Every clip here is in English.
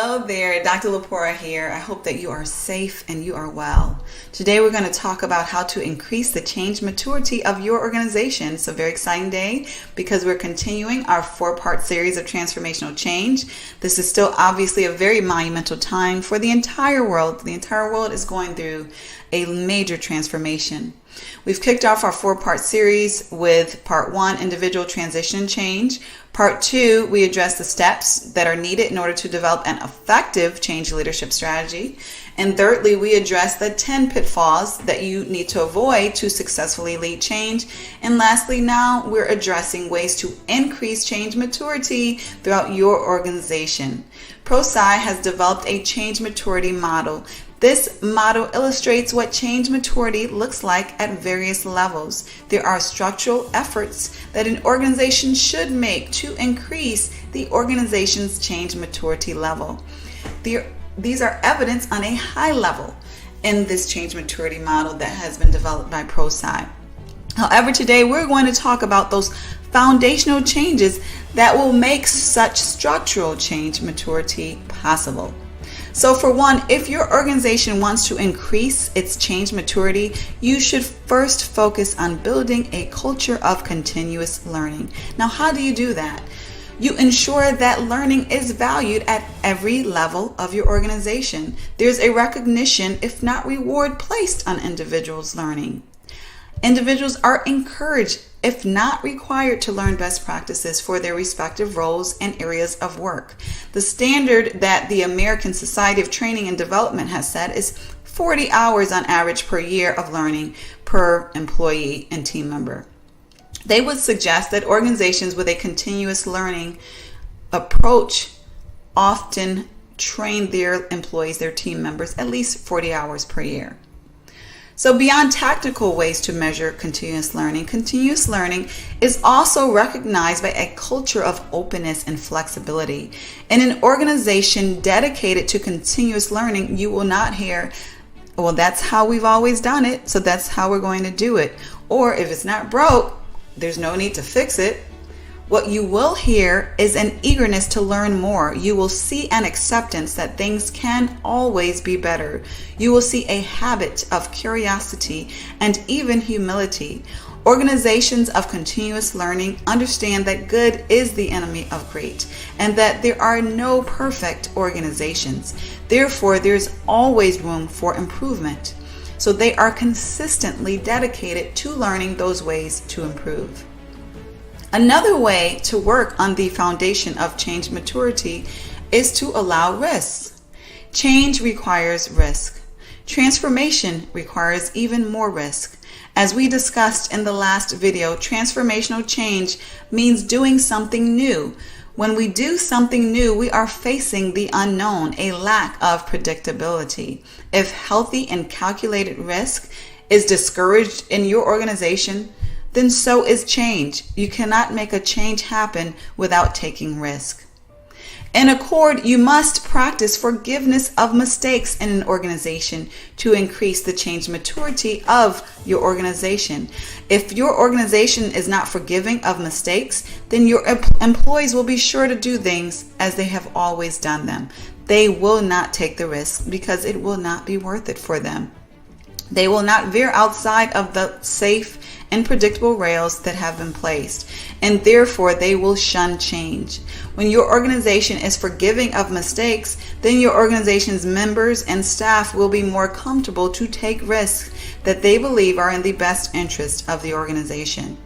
Hello there, Dr. Lepora here. I hope that you are safe and you are well. Today we're going to talk about how to increase the change maturity of your organization. It's a very exciting day because we're continuing our 4-part series of transformational change. This is still obviously a very monumental time for the entire world. The entire world is going through a major transformation. We've kicked off our 4-part series with part 1, individual transition change. Part 2, we address the steps that are needed in order to develop an effective change leadership strategy. And thirdly, we address the 10 pitfalls that you need to avoid to successfully lead change. And lastly, now we're addressing ways to increase change maturity throughout your organization. ProSci has developed a change maturity model. This model illustrates what change maturity looks like at various levels. There are structural efforts that an organization should make to increase the organization's change maturity level. These are evidenced on a high level in this change maturity model that has been developed by ProSci. However, today we're going to talk about those foundational changes that will make such structural change maturity possible. So for one, if your organization wants to increase its change maturity, you should first focus on building a culture of continuous learning. Now, how do you do that? You ensure that learning is valued at every level of your organization. There's a recognition, if not reward, placed on individuals' learning. Individuals are encouraged, if not required, to learn best practices for their respective roles and areas of work. The standard that the American Society of Training and Development has set is 40 hours on average per year of learning per employee and team member. They would suggest that organizations with a continuous learning approach often train their employees, their team members, at least 40 hours per year. So beyond tactical ways to measure continuous learning is also recognized by a culture of openness and flexibility. In an organization dedicated to continuous learning, you will not hear, well, that's how we've always done it, so that's how we're going to do it. Or if it's not broke, there's no need to fix it. What you will hear is an eagerness to learn more. You will see an acceptance that things can always be better. You will see a habit of curiosity and even humility. Organizations of continuous learning understand that good is the enemy of great and that there are no perfect organizations. Therefore, there's always room for improvement. So they are consistently dedicated to learning those ways to improve. Another way to work on the foundation of change maturity is to allow risks. Change requires risk. Transformation requires even more risk. As we discussed in the last video, transformational change means doing something new. When we do something new, we are facing the unknown, a lack of predictability. If healthy and calculated risk is discouraged in your organization, then so is change. You cannot make a change happen without taking risk. In accord, you must practice forgiveness of mistakes in an organization to increase the change maturity of your organization. If your organization is not forgiving of mistakes, then your employees will be sure to do things as they have always done them. They will not take the risk because it will not be worth it for them. They will not veer outside of the safe and predictable rails that have been placed, and therefore they will shun change. When your organization is forgiving of mistakes, then your organization's members and staff will be more comfortable to take risks that they believe are in the best interest of the organization.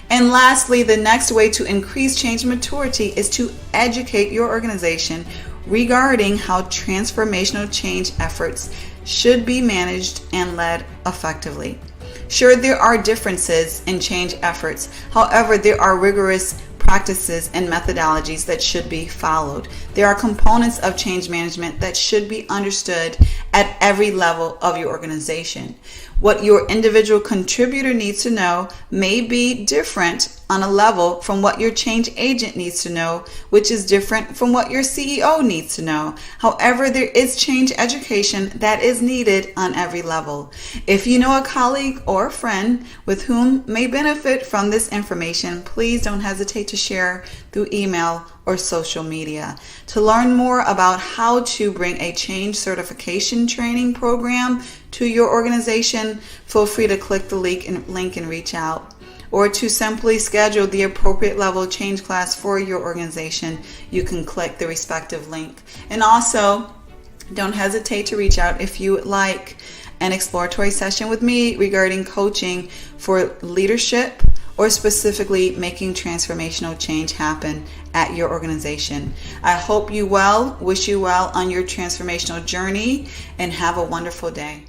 And lastly, the next way to increase change maturity is to educate your organization regarding how transformational change efforts should be managed and led effectively. Sure, there are differences in change efforts. However, there are rigorous practices and methodologies that should be followed. There are components of change management that should be understood at every level of your organization. What your individual contributor needs to know may be different on a level from what your change agent needs to know, which is different from what your CEO needs to know. However, there is change education that is needed on every level. If you know a colleague or a friend with whom may benefit from this information, please don't hesitate to share through email or social media. To learn more about how to bring a change certification training program to your organization, feel free to click the link and reach out. Or to simply schedule the appropriate level change class for your organization, you can click the respective link. And also, don't hesitate to reach out if you would like an exploratory session with me regarding coaching for leadership or specifically making transformational change happen at your organization. I hope you well, wish you well on your transformational journey, and have a wonderful day.